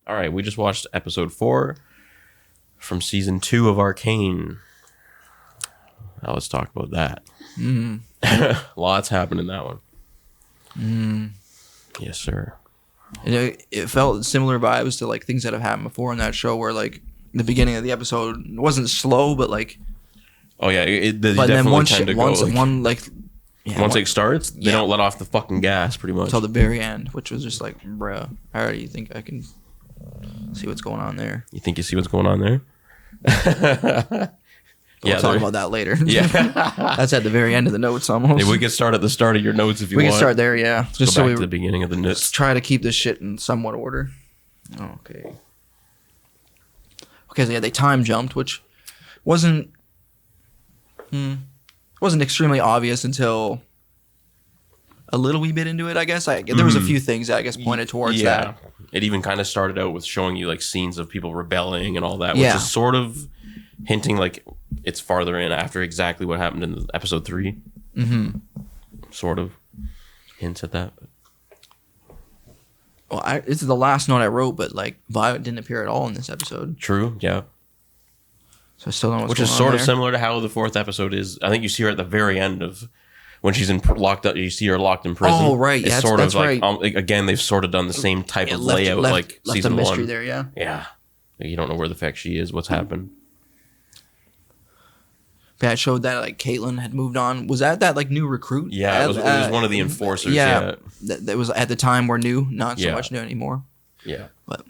All right, we just watched episode 4 from season 2 of Arcane. Now let's talk about that. Lots happened in that one. Yes, sir. It felt similar vibes to like things that have happened before in that show, where like the beginning of the episode wasn't slow, but like. Oh yeah, they but definitely then once tend to go. Once it starts, they don't let off the fucking gas, pretty much. Until the very end, which was just like, bruh, I already think I can see what's going on there. You think you see what's going on there? We'll talk about that later. Yeah. That's at the very end of the notes almost. Yeah, we can start at the start of your notes if you want. We can start there, yeah. Just go back to the beginning of the notes. Let's try to keep this shit in somewhat order. Okay. Okay, so yeah, they time jumped, which wasn't extremely obvious until a little wee bit into it, I guess. There was a few things that I guess pointed towards that. It even kind of started out with showing you like scenes of people rebelling and all that, which is sort of hinting like it's farther in after exactly what happened in episode 3. Sort of hints at that. Well, this is the last note I wrote, but like Violet didn't appear at all in this episode. True, yeah. So I still don't know what's Which going is on sort there. of similar to how the 4th episode is. I think you see her at the very end of when she's locked up. You see her locked in prison. Oh, right. It's Yeah, sort that's of like right. Again, they've sort of done the same type of layout like left season a mystery 1. there, yeah. Yeah, you don't know where the fuck she is. What's happened? Yeah, it showed that like Caitlyn had moved on. Was that like new recruit? Yeah, it was one of the enforcers. Yeah, that was at the time were new, not so much new anymore. Yeah, but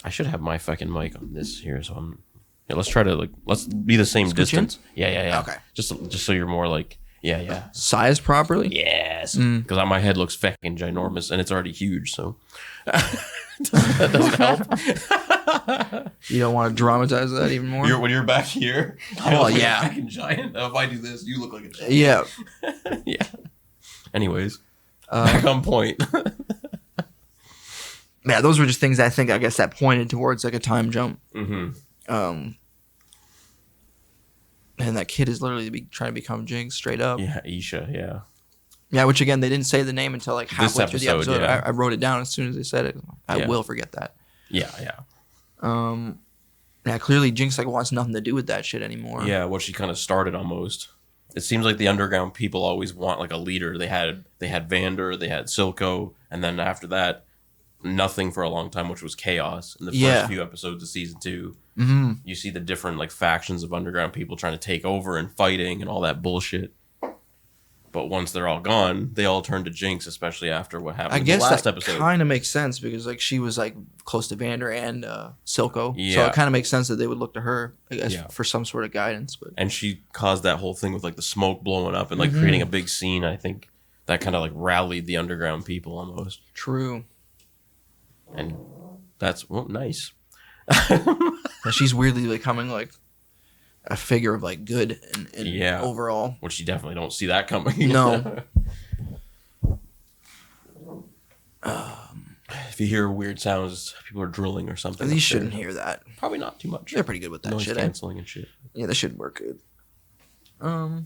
I should have my fucking mic on this here, so I'm. Yeah, let's try to let's be the same distance. Yeah. Okay. Just so you're more like sized properly. Yes, because my head looks fucking ginormous and it's already huge, so that doesn't help. You don't want to dramatize that even more. When you're back here, oh yeah, like a fucking giant. Now, if I do this, you look like a giant. Yeah. Yeah. Anyways, back on point. Yeah, those were just things I guess that pointed towards like a time jump. And that kid is literally trying to become Jinx straight up. Yeah, Isha. Yeah. Yeah, which again they didn't say the name until like halfway through the episode. Yeah. I wrote it down as soon as they said it. I will forget that. Yeah. Yeah, clearly Jinx like wants nothing to do with that shit anymore. Yeah, what she kind of started almost. It seems like the underground people always want like a leader. They had Vander, they had Silco, and then after that, nothing for a long time, which was chaos in the first few episodes of season 2. You see the different like factions of underground people trying to take over and fighting and all that bullshit. But once they're all gone, they all turn to Jinx, especially after what happened in the last episode. That kind of makes sense because like she was like close to Vander and Silco, Yeah. so it kind of makes sense that they would look to her, I guess, for some sort of guidance. But and she caused that whole thing with like the smoke blowing up and like creating a big scene. I think that kind of like rallied the underground people almost. True. And that's nice. And she's weirdly becoming like a figure of like good and overall. Which you definitely don't see that coming. No. If you hear weird sounds, people are drilling or something. These shouldn't hear that. Probably not too much. They're pretty good with that noise shit. Canceling and shit. Yeah, they should work good. But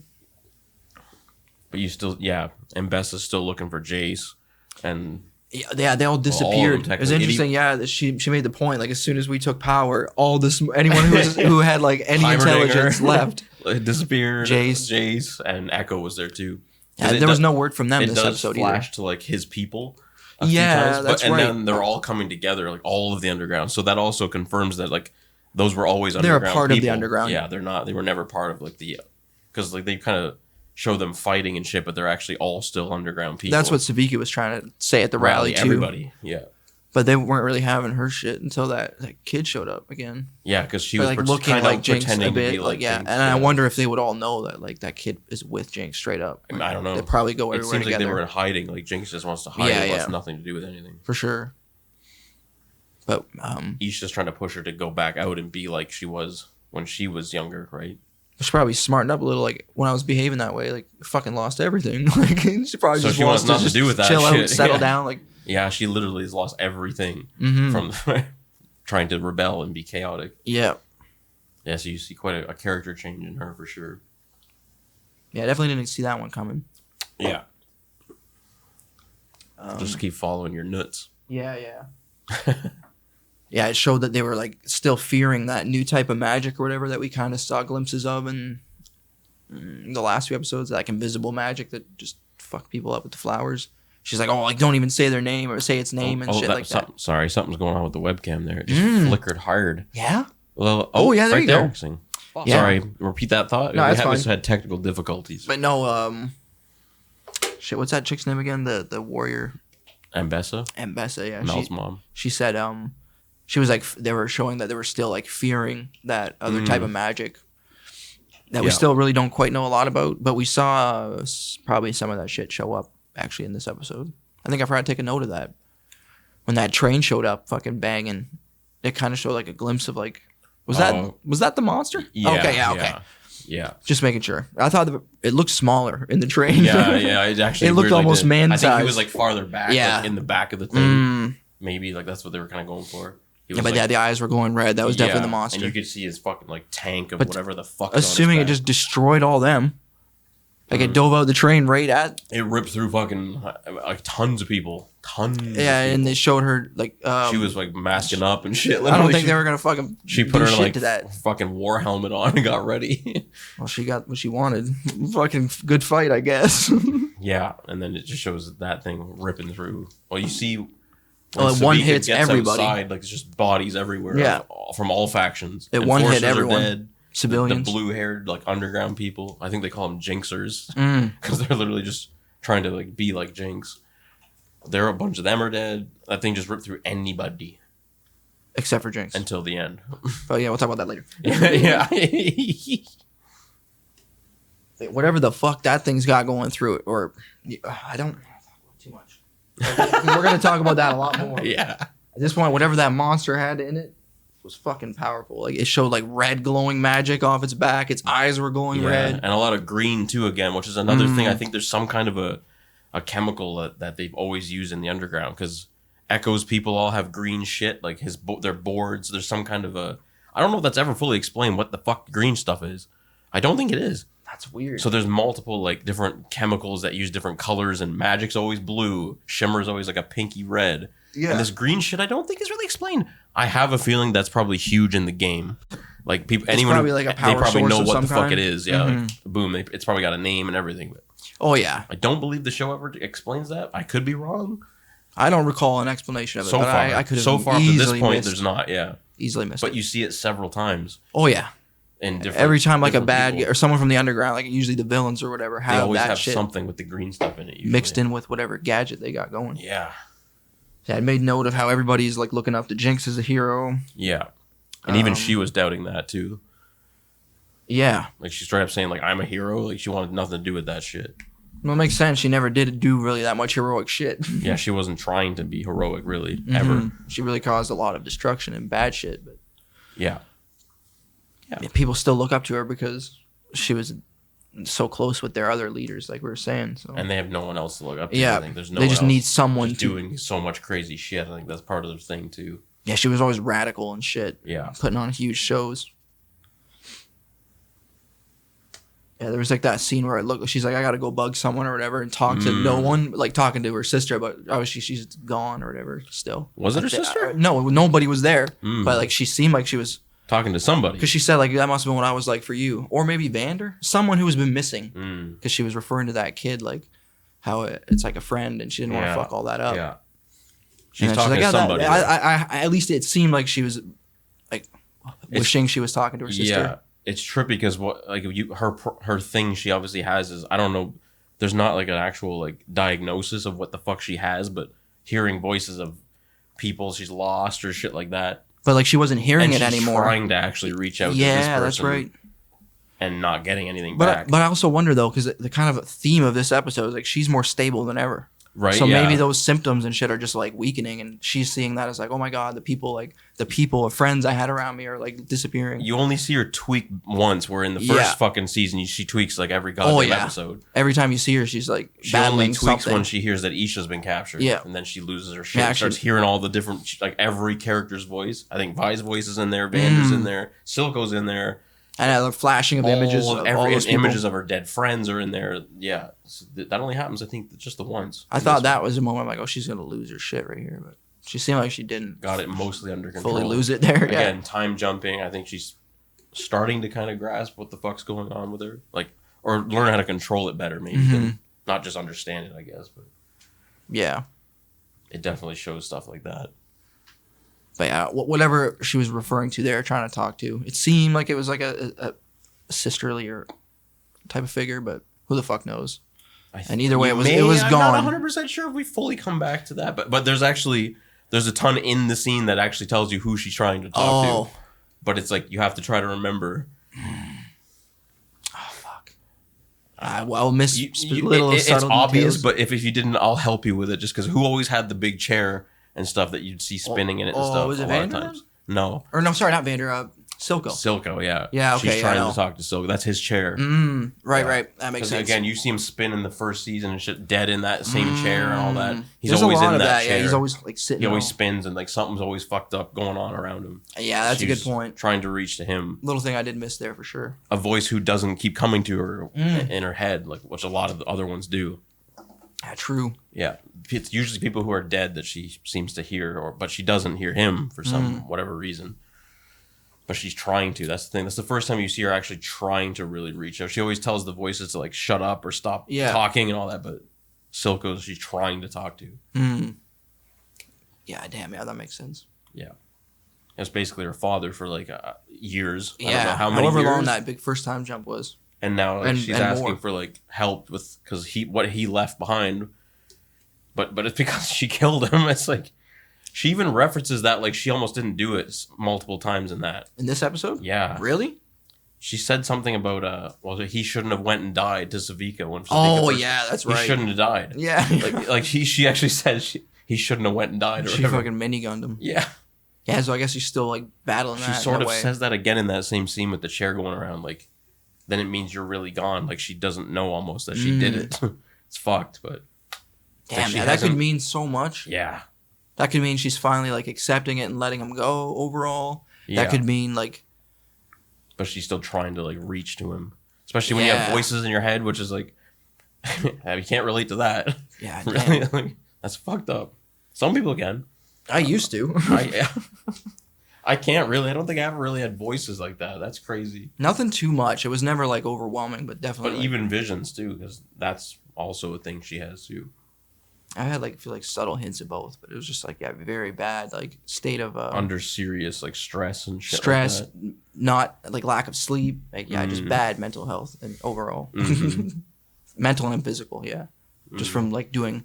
you still, and Bessa's still looking for Jace, and yeah, they all disappeared. It was interesting. That she made the point. Like as soon as we took power, anyone who had like any intelligence left disappeared. Jace and Echo was there too. Yeah, there was no word from them this episode. It does flash either. to like his people. That's and right. then they're all coming together, like all of the underground. So that also confirms that like those were always underground. They're a part people. of the underground. Yeah, they're not. They were never part of like because like they kind of show them fighting and shit, but they're actually all still underground people. That's what Saviki was trying to say at the rally too. Everybody, yeah. But they weren't really having her shit until that kid showed up again. Yeah, because she was like looking kind like of Jinx pretending a bit, to be like Jinx, and I wonder if they would all know that like that kid is with Jinx straight up. I don't know. They probably go everywhere together. It seems together. like they were in hiding. Like Jinx just wants to hide. It wants nothing to do with anything. For sure. But Isha's trying to push her to go back out and be like she was when she was younger, right? She probably smartened up a little. Like when I was behaving that way, like fucking lost everything. Like she probably just wants nothing to do with that. Chill shit. out, settle down. Like she literally has lost everything from trying to rebel and be chaotic. Yeah. Yeah, so you see quite a character change in her for sure. Yeah, I definitely didn't see that one coming. Yeah. Just keep following your nuts. Yeah. Yeah, it showed that they were like still fearing that new type of magic or whatever that we kind of saw glimpses of in the last few episodes, like invisible magic that just fuck people up with the flowers. She's like, oh, like don't even say their name or say its name and shit like that. Sorry, something's going on with the webcam there. It just flickered hard. Yeah? Well, yeah, there right you there. go. Yeah. Sorry, repeat that thought. No, that's fine. We had technical difficulties. But no, shit, what's that chick's name again? The warrior. Ambessa, yeah. Mel's mom. She said, she was like, they were showing that they were still like fearing that other type of magic that we still really don't quite know a lot about. But we saw probably some of that shit show up actually in this episode. I think I forgot to take a note of that. When that train showed up, fucking banging, it kind of showed like a glimpse of like, was that the monster? Yeah. Okay. Yeah. Just making sure. I thought it looked smaller in the train. Yeah. It looked almost man-sized. I think he was like farther back, like in the back of the thing. Maybe like that's what they were kind of going for. The eyes were going red. That was definitely the monster. And you could see his fucking like tank of whatever the fuck. Assuming it just destroyed all them. Like it dove out the train right at. It ripped through fucking like tons of people. Yeah, and they showed her like. She was like masking up and shit. I don't think they were gonna fucking. She put her like fucking war helmet on and got ready. Well, she got what she wanted. Fucking good fight, I guess. Yeah, and then it just shows that thing ripping through. Well, you see. One hits everybody. Outside, like it's just bodies everywhere. Yeah, from all factions. It one hit everyone. Dead. Civilians. The blue-haired like underground people. I think they call them Jinxers because they're literally just trying to like be like Jinx. There are a bunch of them are dead. That thing just ripped through anybody, except for Jinx until the end. Oh yeah, we'll talk about that later. Yeah. Whatever the fuck that thing's got going through it, or I don't too much. We're gonna talk about that a lot more. Yeah. At this point, whatever that monster had in it was fucking powerful. Like it showed like red glowing magic off its back. Its eyes were glowing red, and a lot of green too. Again, which is another thing. I think there's some kind of a chemical that they've always used in the underground because Echo's people all have green shit. Like their boards. There's some kind of I don't know if that's ever fully explained what the fuck green stuff is. I don't think it is. That's weird. So there's multiple like different chemicals that use different colors, and magic's always blue. Shimmer's always like a pinky red. Yeah. And this green shit I don't think is really explained. I have a feeling that's probably huge in the game. Like people, anyone probably like a power they probably source know of what some the fuck kind. it is. Yeah, like, boom. It's probably got a name and everything. But oh yeah. I don't believe the show ever explains that. I could be wrong. I don't recall an explanation of it. So but far, I could have so far up to this point, missed. there's not. Yeah, easily missed. But you see it several times. Oh yeah. And every time like a bad or someone from the underground, like usually the villains or whatever, have they always that have shit something with the green stuff in it usually. Mixed in with whatever gadget they got going. Yeah. So I made note of how everybody's like looking up to Jinx as a hero. Yeah. And even she was doubting that too. Yeah. Like she straight up saying like I'm a hero. Like she wanted nothing to do with that shit. Well, it makes sense. She never did do really that much heroic shit. Yeah, she wasn't trying to be heroic really ever. She really caused a lot of destruction and bad shit. But yeah. People still look up to her because she was so close with their other leaders, like we were saying. So. And they have no one else to look up to. Yeah, I think. There's no they just need someone doing so much crazy shit. I think that's part of their thing too. Yeah, she was always radical and shit. Yeah, putting on huge shows. Yeah, there was like that scene where it looked. She's like, I gotta go bug someone or whatever, and talk to no one. Like talking to her sister, but obviously she's gone or whatever. Still, was it her sister? No, nobody was there. But like she seemed like she was talking to somebody because she said like that must have been what I was like for you, or maybe Vander, someone who has been missing, because she was referring to that kid like how it's like a friend, and she didn't want to fuck all that up. Yeah, she's talking to somebody. I at least it seemed like she was like wishing she was talking to her sister. Yeah, it's trippy because what like her thing she obviously has is I don't know. There's not like an actual like diagnosis of what the fuck she has, but hearing voices of people she's lost or shit like that. But like she wasn't hearing it she's anymore. Trying to actually reach out to this person. That's right. And not getting anything back. But I also wonder though, because the kind of theme of this episode is like she's more stable than ever. Right. So yeah. maybe those symptoms and shit are just like weakening, and she's seeing that as like, oh my god, the people of friends I had around me are like disappearing. You only see her tweak once, where in the first fucking season, she tweaks like every goddamn episode. Every time you see her, she's like she battling only tweaks something. when she hears that Isha's been captured. Yeah. And then she loses her shit. Starts hearing all the different, like every character's voice. I think Vi's voice is in there, Vander's in there, Silco's in there. And the flashing of images of all those people. Images of her dead friends are in there. Yeah, so that only happens, I think, just the once. I thought that was a moment I'm like, oh, she's gonna lose her shit right here, but she seemed like she didn't. Got it mostly under control. Fully lose it there. Again, time jumping. I think she's starting to kind of grasp what the fuck's going on with her, like, or learn how to control it better, maybe, than not just understand it. I guess, but yeah, it definitely shows stuff like that. But yeah, whatever she was referring to there, trying to talk to, it seemed like it was like a sisterly or type of figure, but who the fuck knows? And either way, it was gone. I'm not 100% sure if we fully come back to that, but there's a ton in the scene that actually tells you who she's trying to talk to. But it's like you have to try to remember. Oh fuck! Well, miss little. It's obvious, but if you didn't, I'll help you with it. Just because who always had the big chair and stuff that you'd see spinning in it and stuff. Was it Vander? No. Or no, sorry, not Vander. Silco, yeah. Yeah, okay. She's trying to talk to Silco. That's his chair. Right. That makes sense. Again, you see him spin in the first season and shit, dead in that same chair and all that. He's There's always a lot in of that chair. Yeah, he's always like sitting. He always spins and like something's always fucked up going on around him. Yeah, that's a good point. Trying to reach to him. Little thing I did miss there for sure. A voice who doesn't keep coming to her in her head, like which a lot of the other ones do. Yeah, true. Yeah, it's usually people who are dead that she seems to hear, but she doesn't hear him for some whatever reason. But she's trying to. That's the thing. That's the first time you see her actually trying to really reach out. She always tells the voices to like shut up or stop talking and all that. But Silco, she's trying to talk to. Yeah, damn. Yeah, that makes sense. Yeah, it's basically her father for like years. Yeah, I don't know how many however years. long that big first time jump was. And now she's asking for like help with because what he left behind. But it's because she killed him. It's like. She even references that like she almost didn't do it multiple times in that. In this episode? Yeah. Really? She said something about he shouldn't have went and died to Savika when yeah, that's right. He shouldn't have died. Yeah. like she actually said he shouldn't have went and died or she whatever. Fucking minigunned him. Yeah. Yeah, so I guess she's still like battling that. She sort of says that again in that same scene with the chair going around, like then it means you're really gone. Like she doesn't know almost that she did it. It's fucked, but damn, that could mean so much. Yeah. That could mean she's finally like accepting it and letting him go overall. Yeah. That could mean like. But she's still trying to like reach to him, especially when you have voices in your head, which is like, you can't relate to that. Yeah, really, like, that's fucked up. Some people can. I used to. I can't really. I don't think I ever really had voices like that. That's crazy. Nothing too much. It was never like overwhelming, but definitely. But like, even visions too, because that's also a thing she has too. I had like feel like subtle hints of both, but it was just like very bad like state of under serious like stress and shit. Stress, like that. Not like lack of sleep, like just bad mental health and overall, mental and physical. Yeah, just from like doing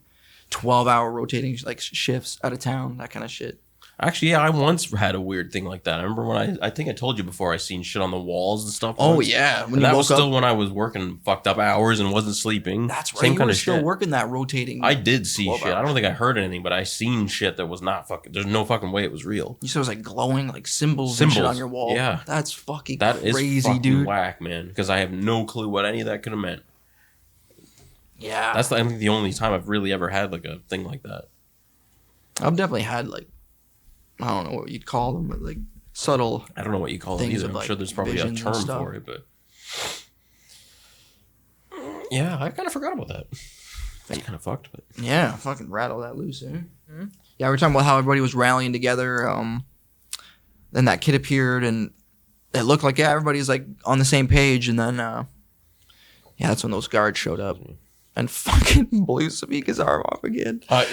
12-hour rotating like shifts out of town, that kind of shit. Actually, yeah, I once had a weird thing like that. I remember when I think I told you before I seen shit on the walls and stuff. Oh, once. yeah. When that was still when I was working fucked up hours and wasn't sleeping. That's right. Same kind of still shit. Working that rotating. I did see shit. Hours. I don't think I heard anything, but I seen shit that was not fucking. There's no fucking way it was real. You said it was like glowing like symbols and shit on your wall. Yeah. That's fucking that crazy, is fucking dude. Whack, man. Because I have no clue what any of that could have meant. Yeah. That's I think the only time I've really ever had like a thing like that. I've definitely had like. I don't know what you'd call them, but like subtle. I don't know what you call them either. I'm sure there's probably a term for it, but yeah, I kind of forgot about that. That's kind of fucked, but yeah, fucking rattle that loose. Eh? Mm-hmm. Yeah, we were talking about how everybody was rallying together. Then that kid appeared, and it looked like everybody's like on the same page. And then that's when those guards showed up. And fucking blew Savika's arm off again. How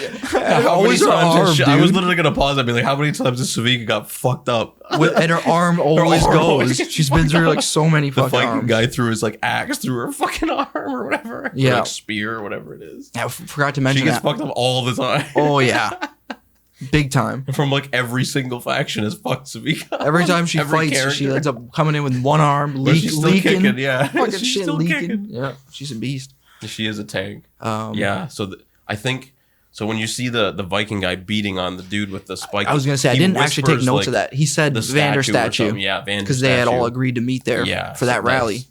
many times I was literally going to pause and be like, how many times has Savika got fucked up? And her arm always goes. She's been through like so many fucking arms. The guy threw his like axe through her fucking arm or whatever. Yeah. Or, like spear or whatever it is. I forgot to mention that. She gets fucked up all the time. Oh, yeah. Big time. From like every single faction has fucked Savika. Every time she fights, character. She ends up coming in with one arm, leaking. Kicking, yeah. Fucking shit leaking. Yeah, she's a beast. She is a tank. Yeah, so I think So when you see the Viking guy beating on the dude with the spike, I was gonna say I didn't actually take notes of that. He said the Vander statue. Yeah, Vander because they had all agreed to meet there for that rally.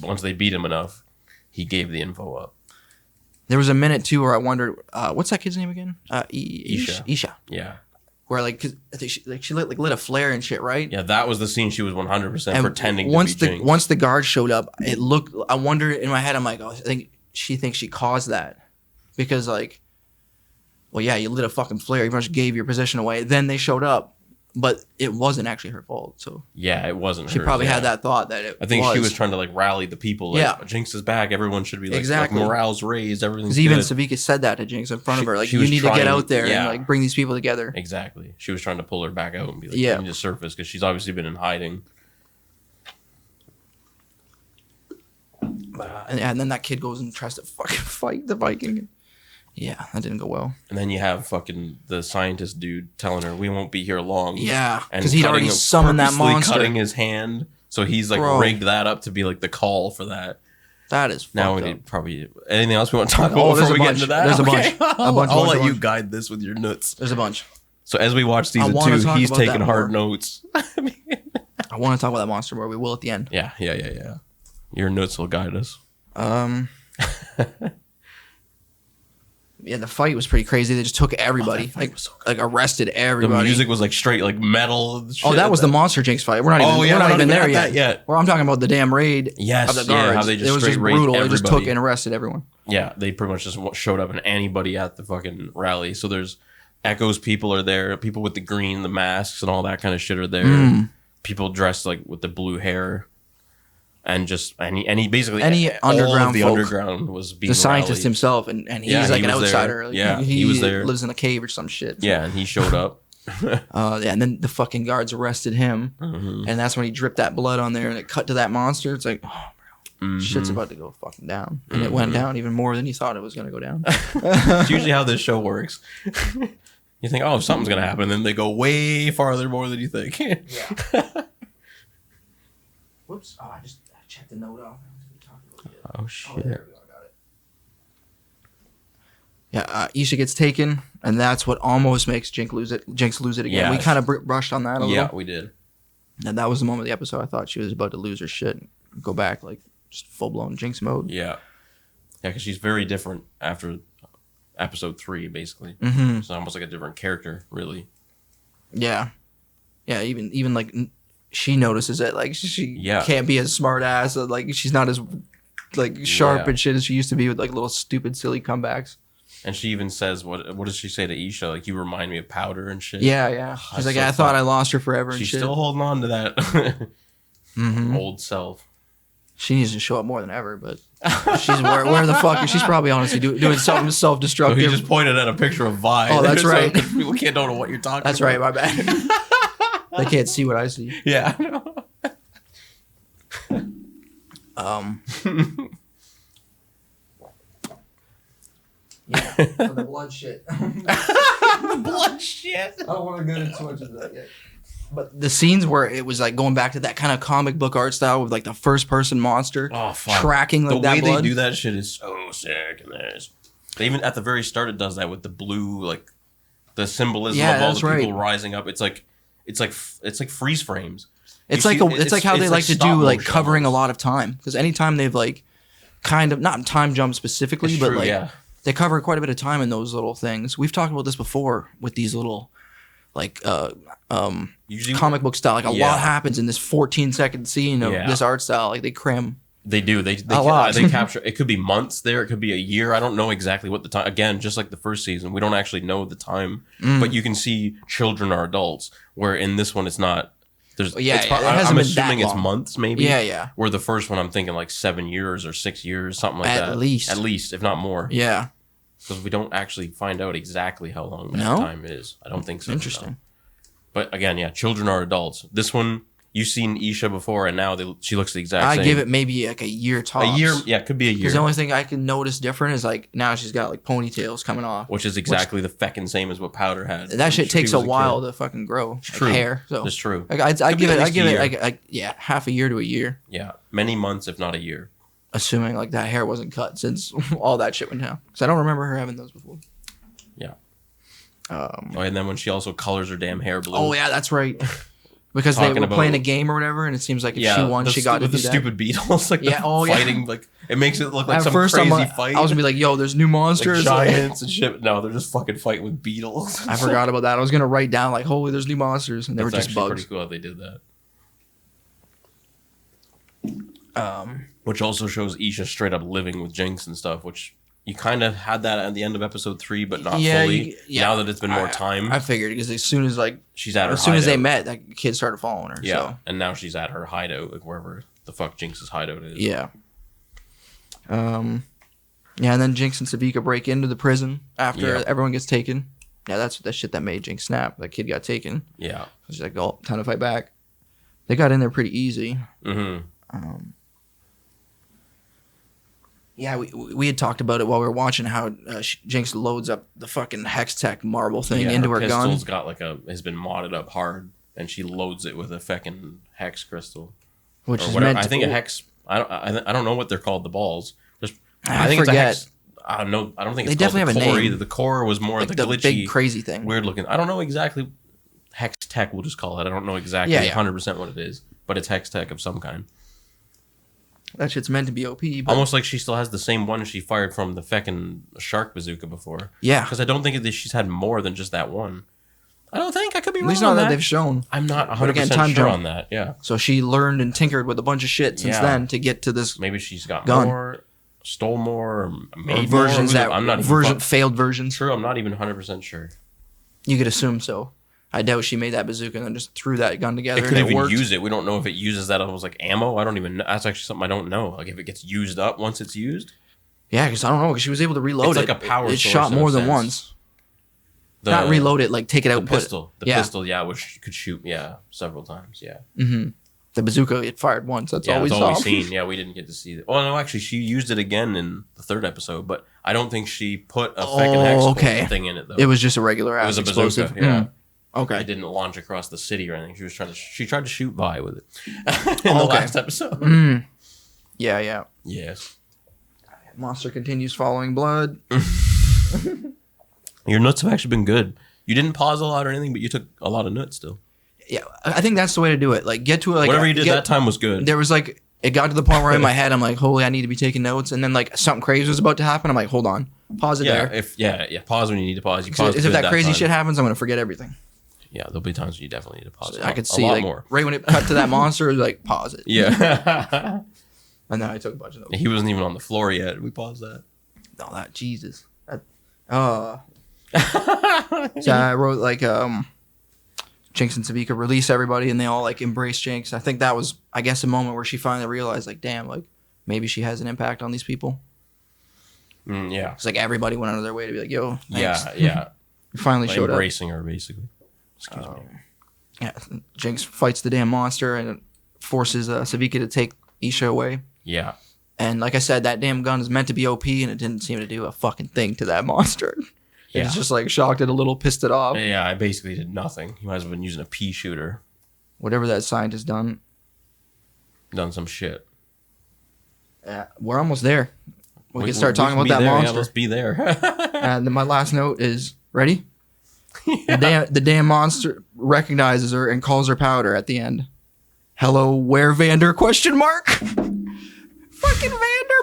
Once they beat him enough, he gave the info up. There was a minute too where I wondered, what's that kid's name again? Isha. Yeah. Where cause I think she lit a flare and shit, right? Yeah, that was the scene she was 100% pretending to be Jinx. Once the guard showed up, it looked. I wonder in my head. I'm like, oh, I think she thinks she caused that because well, yeah, you lit a fucking flare. You pretty much gave your position away. Then they showed up, but it wasn't actually her fault. So yeah, it wasn't. She probably had that thought that I think she was trying to rally the people. Jinx is back. Everyone should be exactly. morale's raised. Everything's good. Even Savika said that to Jinx in front of her. You need to get out there and bring these people together. Exactly. She was trying to pull her back out and be like, you need to surface because she's obviously been in hiding. And then that kid goes and tries to fucking fight the Viking. Yeah, that didn't go well. And then you have fucking the scientist dude telling her, we won't be here long. Yeah, because he'd already summoned that monster. Cutting his hand. So he's rigged that up to be the call for that. That is fucked now we need probably anything else we want to talk about before we get into that? There's a bunch. I'll let you guide this with your nuts. There's a bunch. So as we watch season 2, he's taking hard notes. I want to talk about that monster more. We will at the end. Yeah. Your notes will guide us. Yeah, the fight was pretty crazy. They just took everybody, arrested everybody. The music was straight metal. And shit that was the Monster Jinx fight. We're not even there yet. Well, I'm talking about the damn raid of the guards. Yeah, how they just it was just brutal. Everybody. They just took and arrested everyone. Yeah, they pretty much just showed up and anybody at the fucking rally. So there's Echo's people are there. People with the green, the masks, and all that kind of shit are there. People dressed with the blue hair. And just any basically any underground all of the underground was being the scientist rallied. Himself and he's an outsider. He was there. Lives in a cave or some shit. Yeah, and he showed up. And then the fucking guards arrested him, and that's when he dripped that blood on there, and it cut to that monster. It's bro, shit's about to go fucking down, and it went down even more than you thought it was gonna go down. It's usually how this show works. You think, something's gonna happen, and then they go way farther more than you think. Whoops! I just checked the note off. Oh shit! There we go. I got it. Yeah, Isha gets taken, and that's what almost makes Jinx lose it again. Yeah, we kind of brushed on that a little. Yeah, we did. And that was the moment of the episode I thought she was about to lose her shit and go back just full blown Jinx mode. Yeah, because she's very different after episode 3, basically. It's almost like a different character, really. Yeah, even she notices it. She can't be as smart ass. She's not as sharp and shit as she used to be with little stupid silly comebacks. And she even says, what does she say to Isha? You remind me of Powder and shit. Yeah. She's I thought I lost her forever. She's still holding on to that old self. She needs to show up more than ever, but she's where the fuck? She's probably honestly doing something self-destructive. So he just pointed at a picture of Vi. Oh, that's right. People can't know what you're talking about. That's right, my bad. They can't see what I see. Yeah. Yeah, the blood shit. The blood shit. I don't want to go into too much of that yet. But the scenes where it was going back to that kind of comic book art style with the first person monster tracking the that way blood. They do that shit is so sick. And they even at the very start it does that with the blue the symbolism of all the people rising up. It's like freeze frames. It's like how they like to do covering a lot of time, because anytime they've kind of not time jump specifically, but they cover quite a bit of time in those little things. We've talked about this before with these little usually, comic book style. A lot happens in this 14-second scene of this art style. They cram. They do. They capture. It could be months there. It could be a year. I don't know exactly what the time. Again, just like the first season, we don't actually know the time. But you can see children or adults. Where in this one, it's not. I'm assuming it's months, maybe. Yeah. Where the first one, I'm thinking 7 years or 6 years, something like that. At least, if not more. Yeah. Because we don't actually find out exactly how long that time is. I don't think so. Interesting. No. But again, children are adults. This one, you've seen Isha before, and now she looks the exact same. I give it maybe a year tops. A year, it could be a year. Because the only thing I can notice different is now she's got ponytails coming off. Which is exactly the feckin' same as what Powder had. That shit takes a while to fucking grow. It's true. Hair. So it's true. I give it half a year to a year. Yeah, many months, if not a year. Assuming that hair wasn't cut since all that shit went down. Because I don't remember her having those before. Yeah. And then when she also colors her damn hair blue. Oh yeah, that's right. Because they were playing a game or whatever, and it seems like if she won, she got to do the stupid beetles, like fighting, like it makes it look like some crazy fight. I was gonna be like, "Yo, there's new monsters, like giants and shit." No, they're just fucking fighting with beetles. I forgot about that. I was gonna write down like, "Holy, there's new monsters," and they were just bugs. Pretty cool how they did that. Which also shows Isha straight up living with Jinx and stuff, which. You kind of had that at the end of episode 3, but not fully. Now that it's been more time, I figured because as soon as she's at her, as soon as they met, that kid started following her. Yeah, so. And now she's at her hideout, like wherever the fuck Jinx's hideout is. Yeah. And then Jinx and Savika break into the prison after everyone gets taken. Yeah, that's that shit that made Jinx snap. That kid got taken. Yeah, she's like, "Oh, time to fight back." They got in there pretty easy. Yeah, we had talked about it while we were watching how Jinx loads up the fucking Hex Tech marble thing into her gun. Pistol's got has been modded up hard, and she loads it with a fucking Hex crystal, which is meant. I think a Hex. I don't know what they're called. The balls. I think forget. It's a Hex. I don't know. I don't think they it's definitely called the have a core name. Either. The core was more like the glitchy, big crazy thing, weird looking. I don't know exactly. Hex Tech, we'll just call it. I don't know exactly 100% what it is, but it's Hex Tech of some kind. That shit's meant to be OP. But almost like she still has the same one she fired from the feckin' shark bazooka before. Yeah. Because I don't think she's had more than just that one. I don't think. I could be wrong. At least not that they've shown. I'm not 100% sure on that. Yeah. So she learned and tinkered with a bunch of shit since then to get to this. Maybe she's got gun. More, stole more, or made versions more. I'm not failed versions. True. I'm not even 100% sure. You could assume so. I doubt she made that bazooka and then just threw that gun together. It could even use it. We don't know if it uses that almost like ammo. I don't even know. That's actually something I don't know. Like if it gets used up once it's used. Yeah, because I don't know. Because she was able to reload it. It's like a power source. It shot more than once. Not reload it, like take it out and pistol. The pistol, which could shoot, several times, The bazooka, it fired once. That's all we saw. That's all we've seen. Yeah, we didn't get to see it. Oh, no, actually, she used it again in the 3rd episode, but I don't think she put a fucking hex thing in it, though. It was just a regular ass explosive. Bazooka, yeah. Okay. It didn't launch across the city or anything. She tried to shoot Vi with it in the last episode. Yeah. Yes. Monster continues following blood. Your nuts have actually been good. You didn't pause a lot or anything, but you took a lot of nuts still. Yeah, I think that's the way to do it. Like, get to it. Like, whatever you did that time was good. There was like, it got to the point where in my head, I'm like, holy, I need to be taking notes. And then like something crazy was about to happen. I'm like, hold on, pause it there. Pause when you need to pause. You pause if that crazy shit happens, I'm gonna forget everything. Yeah, there'll be times when you definitely need to pause. I could see like more. Right when it cut to that monster, it was like pause it. Yeah. And then I took a bunch of those. He wasn't even on the floor yet. We paused that. No, that Jesus. So I wrote like Jinx and Savika release everybody, and they all like embrace Jinx. I think that was, I guess, a moment where she finally realized, like, damn, like maybe she has an impact on these people. Yeah. It's like everybody went out of their way to be like, yo, thanks. Yeah. Finally showed embracing her, basically. Excuse me. Yeah, Jinx fights the damn monster and forces Savika to take Isha away. Yeah. And like I said, that damn gun is meant to be OP, and it didn't seem to do a fucking thing to that monster. It was just like shocked it a little, pissed it off. Yeah, I basically did nothing. You might as well have been using a pea shooter. Whatever that scientist done some shit. Yeah, we're almost there. We can start talking about that monster. Yeah, let's be there. And then my last note is, ready? Yeah. The damn monster recognizes her and calls her powder at the end. Hello, where Vander? ? Fucking Vander,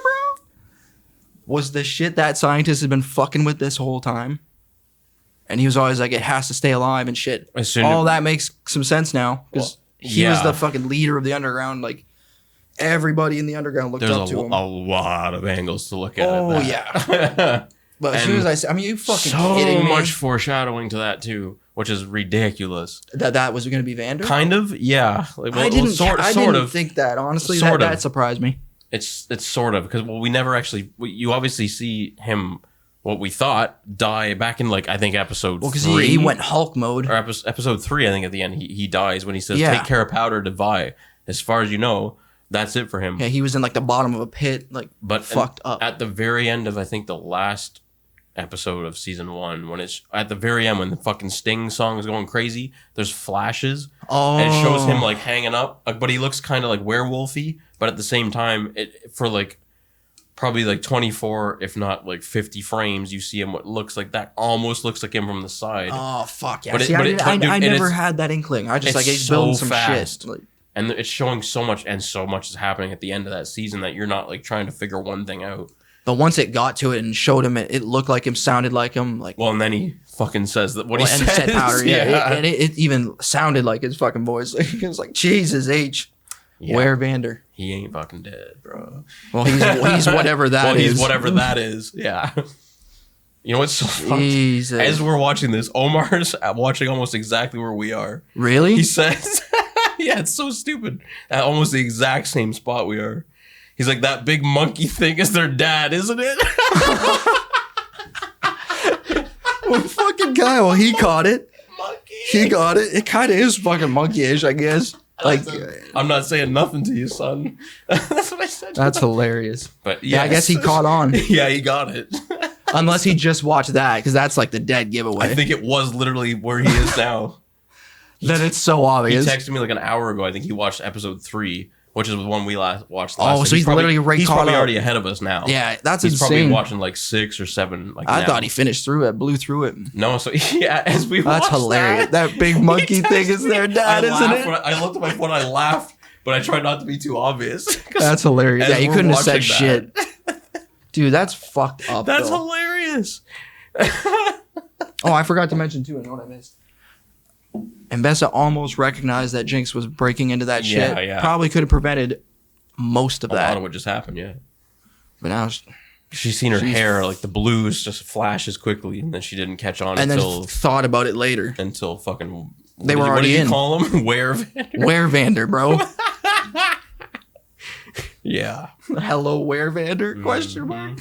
bro. Was the shit that scientist had been fucking with this whole time. And he was always like, it has to stay alive and shit. All that makes some sense now. Because he was the fucking leader of the underground. Like, everybody in the underground looked up to him. There's a lot of angles to look at. Oh, yeah. But as soon as I mean, you fucking kidding me? So much foreshadowing to that, too, which is ridiculous. That was going to be Vander? Kind of, yeah. I didn't think that, honestly. That surprised me. It's sort of, because we never actually, you obviously see him, what we thought, die back in, like, I think episode 3. Well, because he went Hulk mode. Or episode 3, I think at the end, he dies when he says, take care of powder to Vi. As far as you know, that's it for him. Yeah, he was in, like, the bottom of a pit, like, fucked up. At the very end of, I think, the last episode of season 1, when it's at the very end, when the fucking Sting song is going crazy, there's flashes. And it shows him, like, hanging up. But he looks kind of, like, werewolfy. But at the same time, for, like, probably like 24, if not like 50 frames, you see him what looks like that, almost looks like him from the side. Oh fuck yeah! But See, I never had that inkling. I just like he's building some shit. Like, and it's showing so much, and so much is happening at the end of that season that you're not like trying to figure one thing out. But once it got to it and showed him, it looked like him, sounded like him. Like, well, and then he fucking says that what he says. And said powder, yeah. It even sounded like his fucking voice. Like, it was like, Jesus H. Yeah. Where Vander? He ain't fucking dead, bro. Well, he's whatever that is. He's whatever that is. Yeah. You know what's so funny? As we're watching this, Omar's watching almost exactly where we are. Really? He says, yeah, it's so stupid. At almost the exact same spot we are. He's like, that big monkey thing is their dad, isn't it? Well, fucking guy. Well, he caught it. Monkey. He got it. It kind of is fucking monkey-ish, I guess. Like, I'm not saying nothing to you, son. That's what I said. That's hilarious. But yeah, I guess he caught on. Yeah, he got it. Unless he just watched that, because that's like the dead giveaway. I think it was literally where he is now. Then it's so obvious. He texted me like an hour ago. I think he watched episode 3, which is the one we watched last. Oh, so he's literally he's probably already ahead of us now. Yeah, that's he's insane. He's probably watching like 6 or 7. Like I thought he finished through it, blew through it. No, so yeah, as we that's watched hilarious. That big monkey thing is their dad, isn't it? I looked at my phone, I laughed, but I tried not to be too obvious. That's hilarious. Yeah, you couldn't have said shit. Dude, that's fucked up. That's hilarious. Oh, I forgot to mention too, I know what I missed. And Bessa almost recognized that Jinx was breaking into that shit. Yeah. Probably could have prevented most of that. A lot of what just happened, yeah. But now she's seen her hair, like the blues just flashes quickly, and then she didn't catch on and until... then thought about it later. Until fucking... They were already in. What did you call him? Where Vander? Where Vander, bro. Yeah. Hello, Where Vander? Question mark.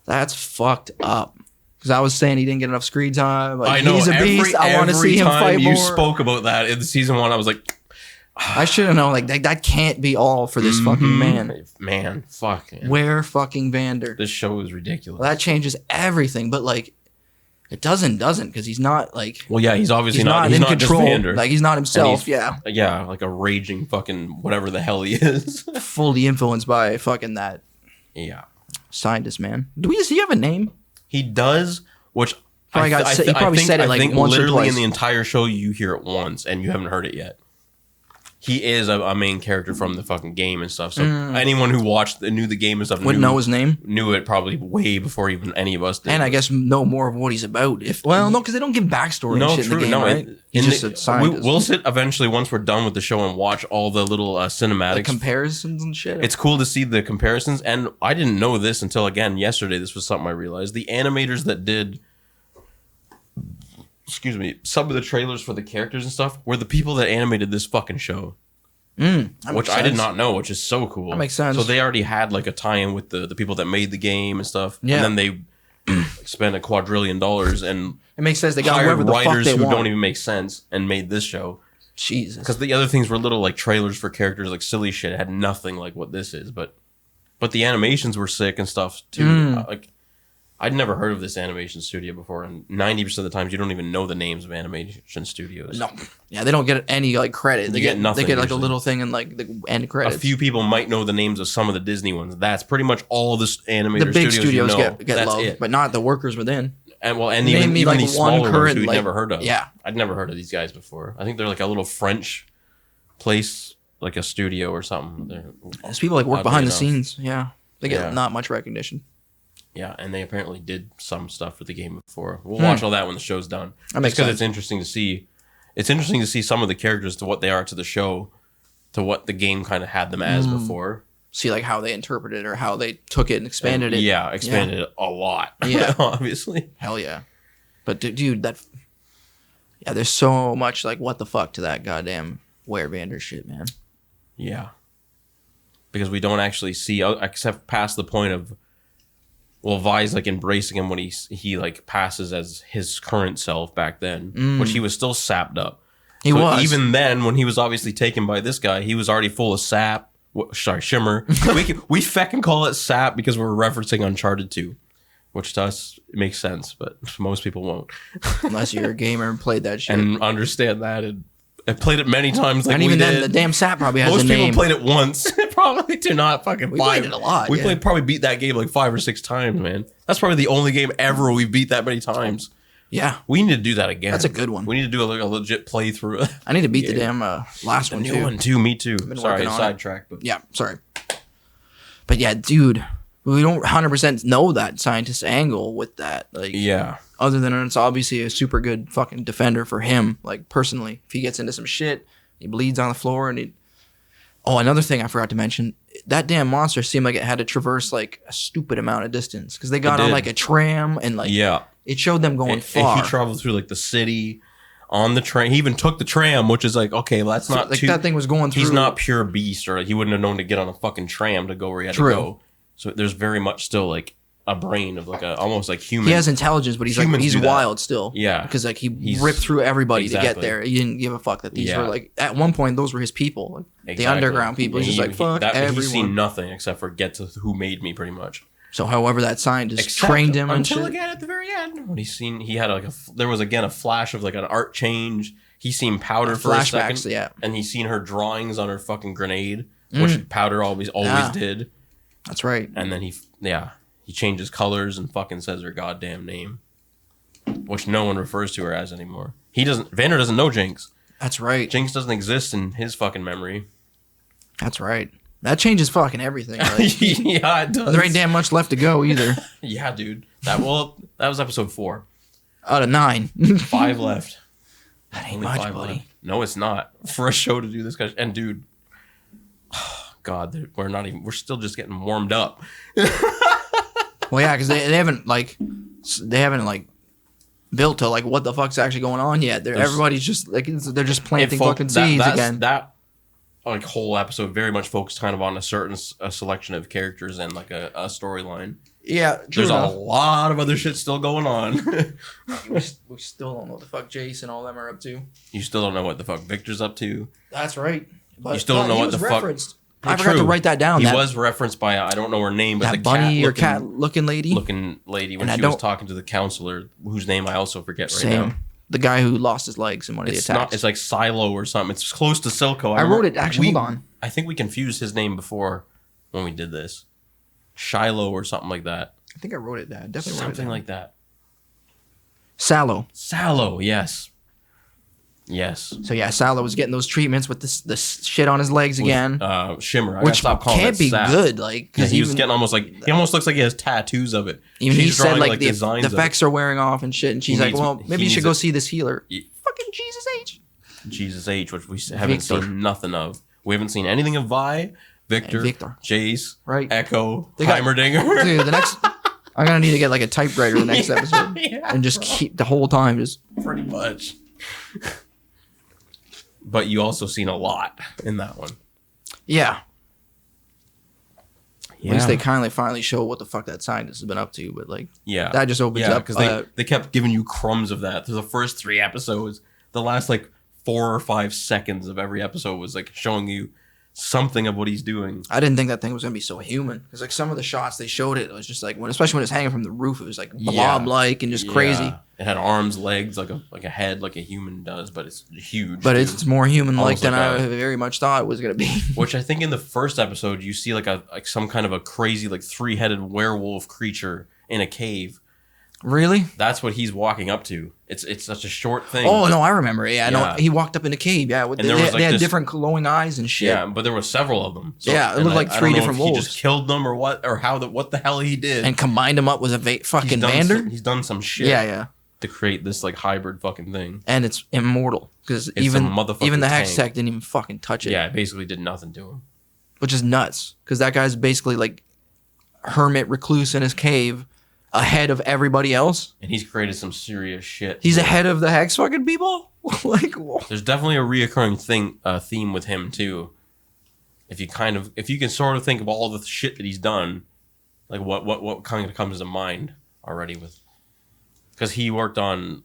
That's fucked up. Because I was saying he didn't get enough screen time. Like, I know. He's a beast. I want to see him fight more. You spoke about that in season 1. I was like, I should have known. Like that can't be all for this fucking man. Man, fuck. Man. Where fucking Vander? This show is ridiculous. Well, that changes everything. But like, it doesn't because he's not like. Well, yeah, he's obviously not. He's in not control. Just Vander. Like he's not himself. Yeah, like a raging fucking whatever the hell he is. Fully influenced by fucking that. Yeah. Scientist man. Does he have a name? He does, which. He probably said it like once or twice. Literally in the entire show, you hear it once, and you haven't heard it yet. He is a main character from the fucking game and stuff. So anyone who knew the game and stuff wouldn't know his name. Knew it probably way before even any of us did. And I guess know more of what he's about. No, because they don't give backstory and shit in the game, right? He's just a scientist. We'll sit eventually once we're done with the show and watch all the little cinematics, the comparisons and shit. It's cool to see the comparisons, and I didn't know this until again yesterday. This was something I realized. The animators that did. Some of the trailers for the characters and stuff were the people that animated this fucking show. Which I did not know, which is so cool. That makes sense. So they already had like a tie-in with the people that made the game and stuff. Yeah. And then they spent $1 quadrillion and it makes sense. They got whoever the fuck writers they who want. Don't even make sense and made this show. Jesus. Because the other things were little like trailers for characters, like silly shit. It had nothing like what this is, but the animations were sick and stuff too. Like I'd never heard of this animation studio before, and 90% of the times you don't even know the names of animation studios. No, yeah, they don't get any like credit. They get nothing. They get like usually. A little thing in like the end credits. A few people might know the names of some of the Disney ones. That's pretty much all the animator the big studios you know. get love, but not the workers within. And even like these one smaller current, ones we'd never heard of. Yeah, I'd never heard of these guys before. I think they're like a little French place, like a studio or something. There's people like work behind the scenes. Yeah, they get not much recognition. Yeah, and they apparently did some stuff for the game before. We'll watch all that when the show's done. Because it's interesting to see. It's interesting to see some of the characters to what they are to the show, to what the game kind of had them as before. See like how they interpreted it or how they took it and expanded it. Yeah, expanded it a lot. Yeah, obviously. Hell yeah. But dude, there's so much like what the fuck to that goddamn Where Vander shit, man. Yeah. Because we don't actually see, except past the point of. Well, Vi's like embracing him when he like passes as his current self back then, which he was still sapped up. He was. Even then, when he was obviously taken by this guy, he was already full of sap. Shimmer. we fucking call it sap because we're referencing Uncharted 2, which to us it makes sense, but most people won't. Unless you're a gamer and played that shit and understand that and have played it many times. Like and even then, the damn sap probably has Most a name. people played it once. Probably do not fucking. We played it a lot. We probably beat that game like 5 or 6 times, man. That's probably the only game ever we beat that many times. Yeah, we need to do that again. That's a good one. We need to do a legit playthrough. I need to beat the damn last one too. New one too. Me too. Sorry, sidetracked. But yeah, sorry. But yeah, dude, we don't 100% know that scientist angle with that. Like, yeah. Other than it's obviously a super good fucking defender for him. Like personally, if he gets into some shit, he bleeds on the floor, and he. Oh, another thing I forgot to mention: that damn monster seemed like it had to traverse like a stupid amount of distance because they got on like a tram and like It showed them going far. He traveled through like the city on the train. He even took the tram, which is like, okay, well, that's not like that thing was going through. He's not pure beast, or like, he wouldn't have known to get on a fucking tram to go where he had to go. So there's very much still like a brain of like a almost like human. He has intelligence, but he's wild still. Yeah, because like he ripped through everybody to get there. He didn't give a fuck that these were like at one point those were his people, the underground people. He's just like fuck everyone. He's seen nothing except for get to who made me, pretty much. So, however, that scientist trained him until again at the very end when he had like there was again a flash of like an art change. He seen Powder for a second, and he seen her drawings on her fucking grenade, which Powder always did. That's right. And then he changes colors and fucking says her goddamn name, which no one refers to her as anymore. Vander doesn't know Jinx. That's right. Jinx doesn't exist in his fucking memory. That's right. That changes fucking everything. Like, yeah, it does. There ain't damn much left to go either. Yeah, dude. That was episode 4 out of 9. 5 left. That ain't much, buddy. Left. No, it's not for a show to do this. And dude, God, we're still just getting warmed up. Well, yeah, because they haven't built to like what the fuck's actually going on yet. Everybody's just like they're just planting fucking seeds again. That like whole episode very much focused kind of on a certain selection of characters and like a storyline. Yeah, there's a lot of other shit still going on. we still don't know what the fuck Jace and all them are up to. You still don't know what the fuck Victor's up to. That's right. But you still don't know what the fuck. I forgot to write that down. He was referenced by I don't know her name, but that the bunny or cat looking lady. When she was talking to the counselor, whose name I also forget right now. The guy who lost his legs in one of the attacks. It's like Silo or something. It's close to Silco. I wrote it. Actually, hold on. I think we confused his name before when we did this. Shiloh or something like that. I think I wrote it down. Definitely something like that. Sallow, yes. Yes. So yeah, Sallow was getting those treatments with this shit on his legs again. Shimmer, which can't be good. Like because he was getting almost looks like he has tattoos of it. Even he said like the effects are wearing off and shit, and she's like, well, maybe you should go see this healer. Fucking Jesus H, which we haven't seen nothing of. We haven't seen anything of Vi, Victor, Jace, Echo, Heimerdinger. Dude, the next. I'm gonna need to get like a typewriter the next episode and just keep the whole time just pretty much. But you also seen a lot in that one. Yeah. At least they finally show what the fuck that scientist has been up to. But like, that just opens up because they kept giving you crumbs of that through the first 3 episodes. The last like 4 or 5 seconds of every episode was like showing you something of what he's doing. I didn't think that thing was gonna be so human because like some of the shots they showed it was just like especially when it's hanging from the roof, it was like blob like and just crazy. It had arms, legs, like a head, like a human does, but it's huge. But it's more human like than I very much thought it was gonna be. Which I think in the first episode you see like some kind of a crazy like 3-headed werewolf creature in a cave. Really? That's what he's walking up to. It's such a short thing. Oh no, I remember. Yeah, no, he walked up in a cave. Yeah, and they had different glowing eyes and shit. Yeah, but there were several of them. So, it looked like 3 different wolves. He just killed them or what the hell he did and combined them up with a fucking Vander. He's done some shit. Yeah. To create this like hybrid fucking thing, and it's immortal because even the Hextech didn't even fucking touch it. Yeah, it basically did nothing to him, which is nuts because that guy's basically like hermit recluse in his cave. Ahead of everybody else, and he's created some serious shit. He's ahead of the Hex fucking people. Like, there's definitely a reoccurring theme with him too. If you can sort of think of all the shit that he's done, like what kind of comes to mind already with, because he worked on.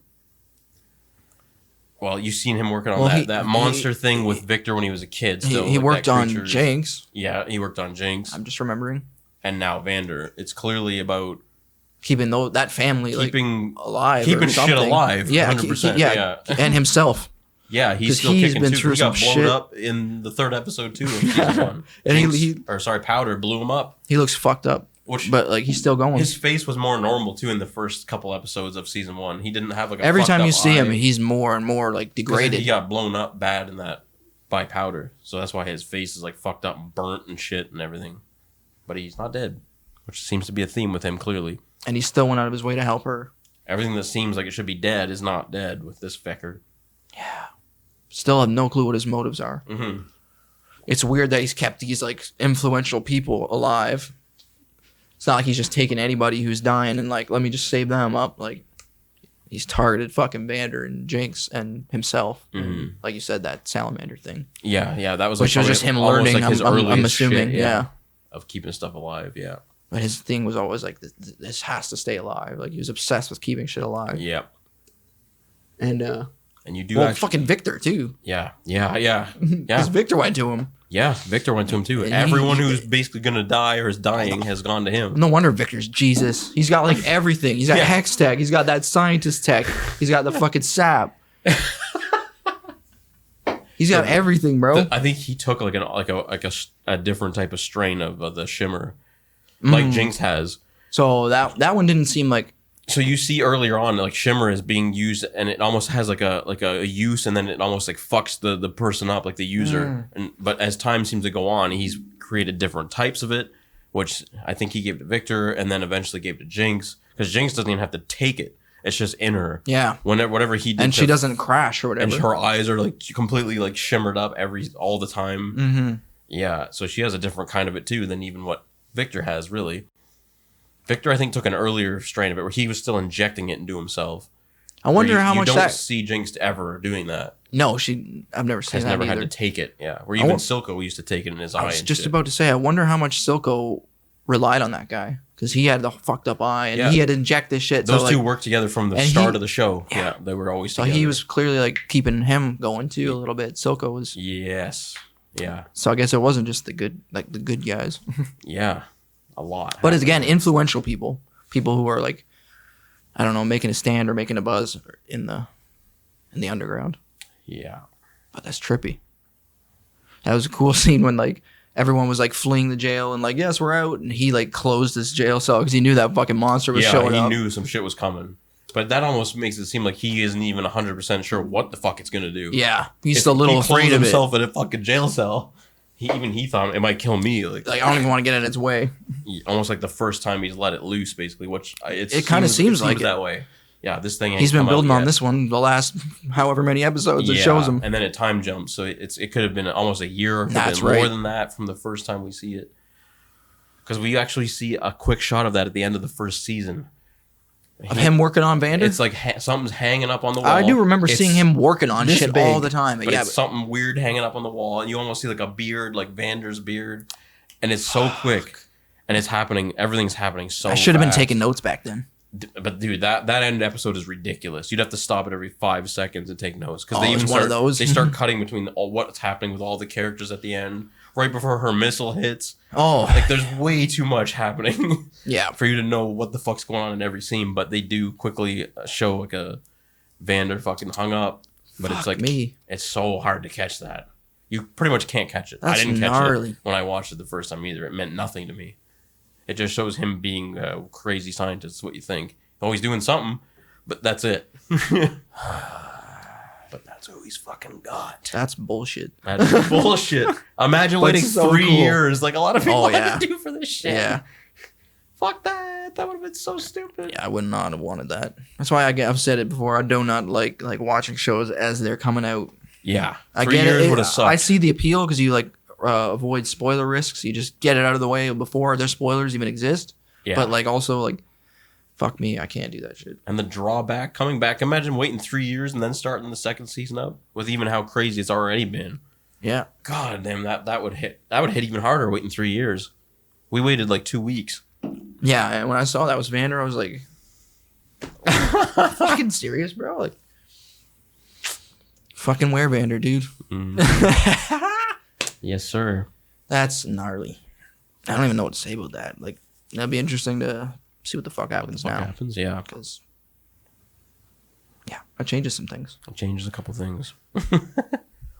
Well, you've seen him working on that monster thing with Victor when he was a kid. Still, he worked on Jinx. Yeah, he worked on Jinx. I'm just remembering. And now Vander. It's clearly about. Keeping that family alive, keeping shit alive, yeah, 100%, yeah, and himself. Yeah, he's still he's kicking been too. through He got some blown shit. up in the 3rd episode too of season 1. And Powder blew him up. he looks fucked up. But like he's still going. His face was more normal too in the first couple episodes of season 1. He didn't have like a every time you see eye. him, he's more and more like degraded. He got blown up bad in that by Powder, so that's why his face is like fucked up and burnt and shit and everything. But he's not dead, which seems to be a theme with him clearly. And he still went out of his way to help her. Everything that seems like it should be dead is not dead with this fecker. Yeah. Still have no clue what his motives are. Mm-hmm. It's weird that he's kept these like influential people alive. It's not like he's just taking anybody who's dying and like, let me just save them up. Like, he's targeted fucking Vander and Jinx and himself. Mm-hmm. And, like you said, that salamander thing. Yeah, that was which like was just him almost learning. like his I'm earliest assuming, shit, yeah, of keeping stuff alive. Yeah, but his thing was always like, this has to stay alive. Like he was obsessed with keeping shit alive. Yeah, and you do fucking Victor too. Yeah. Because Victor went to him. Yeah, Victor went to him too. And everyone who's basically gonna die or is dying has gone to him. No wonder Victor's Jesus. He's got like everything. He's got Hex Tech. He's got that Scientist Tech. He's got the fucking sap. He's got everything, bro. I think he took like a different type of strain of the shimmer, like Jinx has. So that one didn't seem like. So you see earlier on, like shimmer is being used, and it almost has like a use, and then it almost like fucks the person up, like the user. But as time seems to go on, he's created different types of it, which I think he gave to Victor, and then eventually gave to Jinx, because Jinx doesn't even have to take it; it's just in her. Yeah. Whatever he did, and she doesn't crash or whatever. And her eyes are like completely like shimmered up all the time. Mm-hmm. Yeah, so she has a different kind of it too than even what Victor has, really. Victor, I think, took an earlier strain of it where he was still injecting it into himself. I wonder how much you don't see Jinx ever doing that. No, I've never seen that never either. had to take it. Yeah, where even Silco used to take it in his eye. I was just about to say, I wonder how much Silco relied on that guy, because he had the fucked up eye and he had to inject this shit. Those two worked together from the start of the show. Yeah, they were always together. So he was clearly like keeping him going too a little bit. Silco was. Yes. Yeah. So I guess it wasn't just the good guys. Yeah, a lot. But it's, again, influential people who are like, I don't know, making a stand or making a buzz in the underground. Yeah. But that's trippy. That was a cool scene when like everyone was like fleeing the jail and like, yes, we're out, and he like closed his jail cell because he knew that fucking monster was showing up. Yeah, he knew some shit was coming. But that almost makes it seem like he isn't even 100% sure what the fuck it's gonna do. Yeah, he's still a little afraid of it. He closed himself in a fucking jail cell. He thought it might kill me. Like I don't even want to get in its way. Almost like the first time he's let it loose, basically. Which it kind of seems like that way. Yeah, this thing. He's been building on this one the last however many episodes it shows him, and then it time jumps, so it could have been almost a year, or That's more than that from the first time we see it. Because we actually see a quick shot of that at the end of the first season. Of him working on Vander? It's like something's hanging up on the wall. I do remember seeing him working on shit big, all the time. But it's something weird hanging up on the wall, and you almost see like a beard, like Vander's beard, and it's so quick, and it's happening. Everything's happening so. I should have been taking notes back then. But dude, that end episode is ridiculous. You'd have to stop it every 5 seconds and take notes, because they start cutting between what's happening with all the characters at the end, right before her missile hits. Oh, like there's way too much happening. Yeah, for you to know what the fuck's going on in every scene. But they do quickly show like a Vander fucking hung up. But it's like it's so hard to catch that. You pretty much can't catch it. That's I didn't catch gnarly. it when I watched it the first time either. It meant nothing to me. It just shows him being a crazy scientist. What you think? Oh, he's doing something, but that's it. But that's who he's fucking got. That's bullshit. That's bullshit. Imagine waiting 3 years, like a lot of people had to do for this shit. Yeah. Fuck that. That would have been so stupid. Yeah, I would not have wanted that. That's why I've said it before. I do not like watching shows as they're coming out. Yeah. I 3 get years it. would have sucked. I see the appeal because you like avoid spoiler risks. You just get it out of the way before their spoilers even exist. Yeah. But like also like, fuck me, I can't do that shit. And the drawback coming back. Imagine waiting 3 years and then starting the second season up with even how crazy it's already been. Yeah. God damn, that would hit. That would hit even harder waiting 3 years. We waited like 2 weeks. Yeah, and when I saw that was Vander, I was like, fucking serious, bro? Like, fucking wear Vander, dude. Yes, sir. That's gnarly. I don't even know what to say about that. Like, that'd be interesting to see what the fuck happens now. Happens, yeah. Because Yeah, it changes some things. It changes a couple things.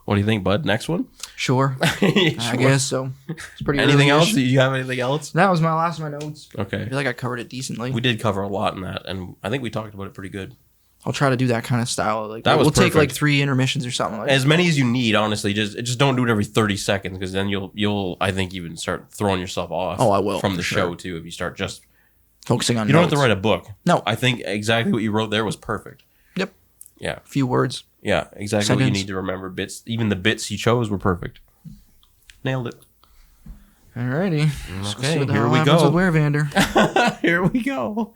What do you think, bud? Next one? Sure. I guess so. It's pretty. Anything else? Do you have anything else? That was my last of my notes. Okay. I feel like I covered it decently. We did cover a lot in that, and I think we talked about it pretty good. I'll try to do that kind of style. Like that was we'll perfect. take like 3 intermissions or something like as many as you need. Honestly, just don't do it every 30 seconds because then you'll I think even start throwing yourself off. Oh, I will from the show too if you start just focusing on. You don't have to write a book. No, I think exactly what you wrote there was perfect. Yep. Yeah. A few words. Yeah, exactly what you need to remember. Bits, even the bits you chose were perfect. Nailed it. Alrighty. Okay, here we go. With Wervander. Here we go.